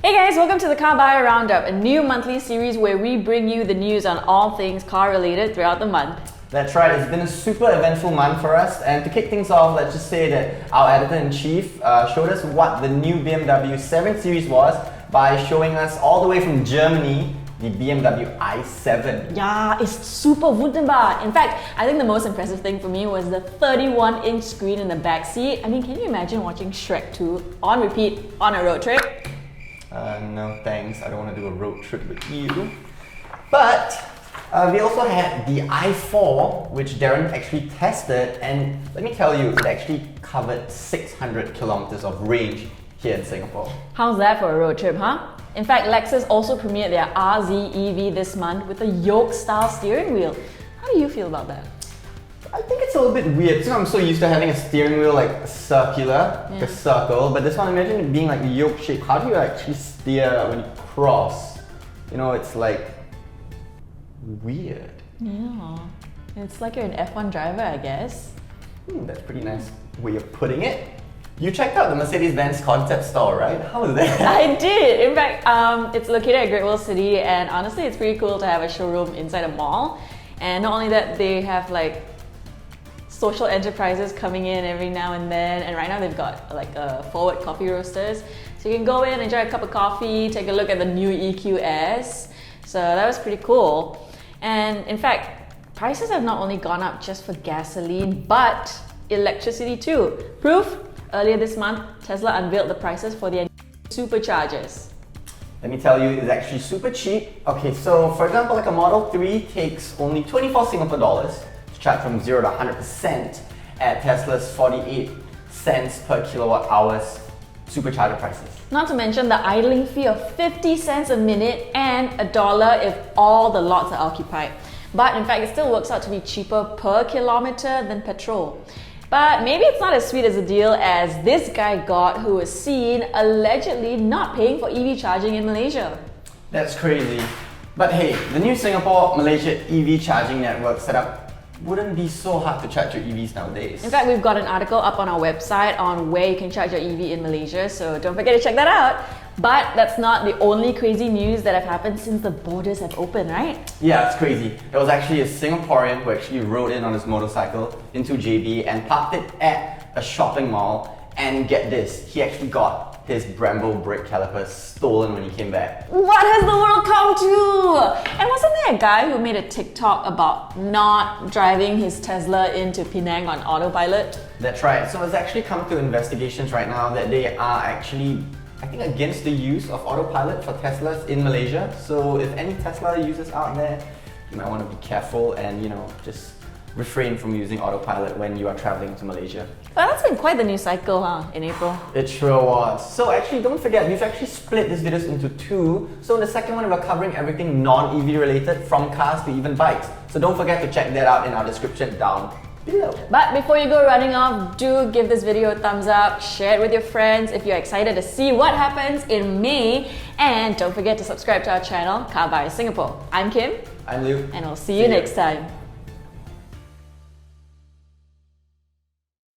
Hey guys, welcome to the CarBuyer Roundup, a new monthly series where we bring you the news on all things car related throughout the month. That's right, it's been a super eventful month for us, and to kick things off, let's just say that our editor-in-chief showed us what the new BMW 7 Series was by showing us all the way from Germany the BMW i7. Yeah, it's super wunderbar. In fact, I think the most impressive thing for me was the 31-inch screen in the back seat. I mean, can you imagine watching Shrek 2 on repeat on a road trip? No thanks, I don't want to do a road trip with you. But we also had the i4, which Darren actually tested, and let me tell you, it actually covered 600 kilometers of range here in Singapore. How's that for a road trip, huh? In fact, Lexus also premiered their RZ EV this month with a yoke-style steering wheel. How do you feel about that? I think it's a little bit weird. So I'm so used to having a steering wheel like circular, like a circle, but this one, imagine it being like yoke shape. How do you actually steer when you cross? You know, it's like weird. Yeah, it's like you're an F1 driver, I guess. That's a pretty nice way of putting it. You checked out the Mercedes-Benz concept store, right? How was that? I did. In fact, it's located at Great Wall City, and honestly, it's pretty cool to have a showroom inside a mall. And not only that, they have like social enterprises coming in every now and then, and right now they've got like forward coffee roasters, so you can go in, enjoy a cup of coffee, take a look at the new EQS. So that was pretty cool. And in fact, prices have not only gone up just for gasoline, but electricity too. Proof? Earlier this month, Tesla unveiled the prices for their Superchargers. Let me tell you, it's actually super cheap. Okay, so for example, like a Model 3 takes only 24 Singapore dollars to charge from 0 to 100% at Tesla's 48 cents per kilowatt hours supercharger prices. Not to mention the idling fee of 50 cents a minute and $1 if all the lots are occupied. But in fact, it still works out to be cheaper per kilometer than petrol. But maybe it's not as sweet as a deal as this guy got, who was seen allegedly not paying for EV charging in Malaysia. That's crazy. But hey, the new Singapore-Malaysia EV charging network setup wouldn't be so hard to charge your EVs nowadays. In fact, we've got an article up on our website on where you can charge your EV in Malaysia, so don't forget to check that out. But that's not the only crazy news that have happened since the borders have opened, right? Yeah, it's crazy. There was actually a Singaporean who actually rode in on his motorcycle into JB and parked it at a shopping mall, and get this, he actually got his Brembo brake calipers stolen when he came back. What has the world come to? And wasn't there a guy who made a TikTok about not driving his Tesla into Penang on Autopilot? That's right. So it's actually come to investigations right now that they are actually, I think, against the use of Autopilot for Teslas in Malaysia. So if any Tesla users out there, you might want to be careful and, you know, just refrain from using Autopilot when you are traveling to Malaysia. Well, that's been quite the news cycle, huh, in April. It sure was. So actually, don't forget, we've actually split this videos into two. So in the second one, we're covering everything non-EV related, from cars to even bikes. So don't forget to check that out in our description down below. But before you go running off, do give this video a thumbs up, share it with your friends if you're excited to see what happens in May, and don't forget to subscribe to our channel, CarBuyer Singapore. I'm Kim. I'm Liu. And we'll see you next time.